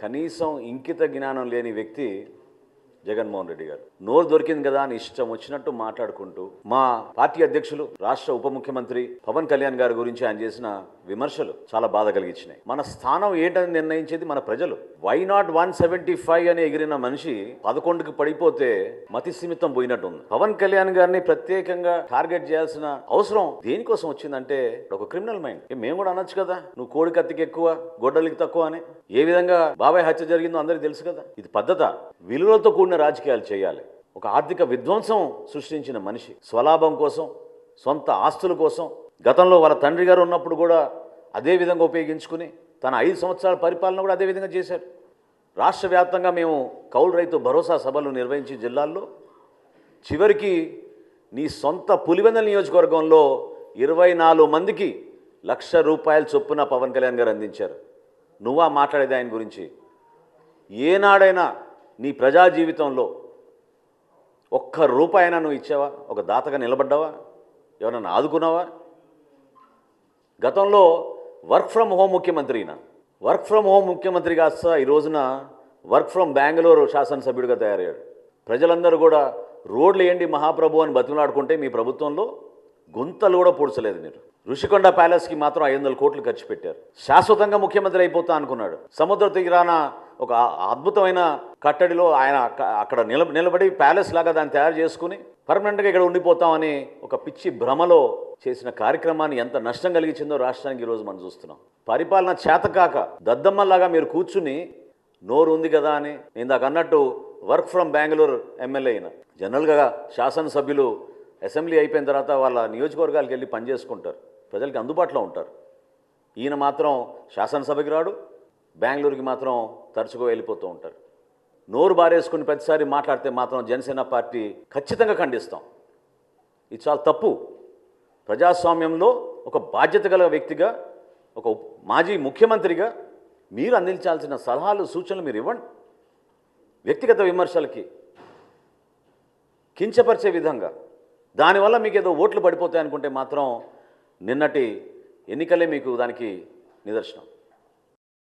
కనీసం ఇంకిత జ్ఞానం లేని వ్యక్తి జగన్మోహన్ రెడ్డి గారు. నోరు దొరికింది కదా అని ఇష్టం వచ్చినట్టు మాట్లాడుకుంటూ మా పార్టీ అధ్యక్షులు రాష్ట్ర ఉప ముఖ్యమంత్రి పవన్ కళ్యాణ్ గారి గురించి ఆయన చేసిన విమర్శలు చాలా బాధ కలిగించినాయి. మన స్థానం ఏంటని నిర్ణయించేది మన ప్రజలు. వై నాట్ 175 అని ఎగిరిన మనిషి 11కి పడిపోతే మతి స్థిమితం పోయినట్టుంది. పవన్ కళ్యాణ్ గారిని ప్రత్యేకంగా టార్గెట్ చేయాల్సిన అవసరం దేనికోసం వచ్చిందంటే ఒక క్రిమినల్ మైండ్. మేము కూడా అనొచ్చు కదా, నువ్వు కోడి కత్తికి ఎక్కువ గొడ్డలికి తక్కువ అని. ఏ విధంగా బాబాయ్ హత్య జరిగిందో అందరికీ తెలుసు కదా. ఇది పద్ధత. విలువలతో కూడిన రాజకీయాలు చేయాలి. ఒక ఆర్థిక విధ్వంసం సృష్టించిన మనిషి స్వలాభం కోసం, సొంత ఆస్తుల కోసం గతంలో వాళ్ళ తండ్రి గారు ఉన్నప్పుడు కూడా అదే విధంగా ఉపయోగించుకుని తన 5 సంవత్సరాల పరిపాలన కూడా అదే విధంగా చేశారు. రాష్ట్ర వ్యాప్తంగా మేము కౌలు రైతు భరోసా సభలు నిర్వహించి జిల్లాల్లో చివరికి నీ సొంత పులివెందుల నియోజకవర్గంలో 24 మందికి ₹1,00,000 చొప్పున పవన్ కళ్యాణ్ గారు అందించారు. నువ్వా మాట్లాడేది ఆయన గురించి? ఏనాడైనా నీ ప్రజా జీవితంలో ₹1 అయినా నువ్వు ఇచ్చావా? ఒక దాతగా నిలబడ్డావా? ఎవరన్నా ఆదుకున్నావా? గతంలో వర్క్ ఫ్రమ్ హోమ్ ముఖ్యమంత్రినా, వర్క్ ఫ్రమ్ హోమ్ ముఖ్యమంత్రి కాస్త ఈ రోజున వర్క్ ఫ్రమ్ బెంగళూరు శాసనసభ్యుడిగా తయారయ్యాడు. ప్రజలందరూ కూడా రోడ్లు ఏంటి మహాప్రభు అని బతిమలాడుకుంటే మీ ప్రభుత్వంలో గుంతలు కూడా పూడ్చలేదు. మీరు ఋషికొండ ప్యాలెస్కి మాత్రం 500 కోట్లు ఖర్చు పెట్టారు. శాశ్వతంగా ముఖ్యమంత్రి అయిపోతా అనుకున్నాడు. సముద్ర తీరాన ఒక అద్భుతమైన కట్టడిలో ఆయన అక్కడ నిలబడి ప్యాలెస్ లాగా దాన్ని తయారు చేసుకుని పర్మనెంట్గా ఇక్కడ ఉండిపోతామని ఒక పిచ్చి భ్రమలో చేసిన కార్యక్రమాన్ని ఎంత నష్టం కలిగించిందో రాష్ట్రానికి ఈరోజు మనం చూస్తున్నాం. పరిపాలన చేతకాక దద్దమ్మల్లాగా మీరు కూర్చుని నోరు ఉంది కదా అని ఇందాక అన్నట్టు వర్క్ ఫ్రమ్ బెంగళూరు ఎమ్మెల్యే అయిన జనరల్గా శాసనసభ్యులు అసెంబ్లీ అయిపోయిన తర్వాత వాళ్ళ నియోజకవర్గాలకు వెళ్ళి పనిచేసుకుంటారు, ప్రజలకి అందుబాటులో ఉంటారు. ఈయన మాత్రం శాసనసభకి రాడు, బెంగళూరుకి మాత్రం తరచుగా వెళ్ళిపోతూ ఉంటారు. నోరు బారేసుకుని ప్రతిసారి మాట్లాడితే మాత్రం జనసేన పార్టీ ఖచ్చితంగా ఖండిస్తాం. ఇది చాలా తప్పు. ప్రజాస్వామ్యంలో ఒక బాధ్యత గల వ్యక్తిగా, ఒక మాజీ ముఖ్యమంత్రిగా మీరు అందించాల్సిన సలహాలు సూచనలు మీరు ఇవ్వండి. వ్యక్తిగత విమర్శలకి కించపరిచే విధంగా దానివల్ల మీకు ఏదో ఓట్లు పడిపోతాయనుకుంటే మాత్రం నిన్నటి ఎన్నికలే మీకు దానికి నిదర్శనం.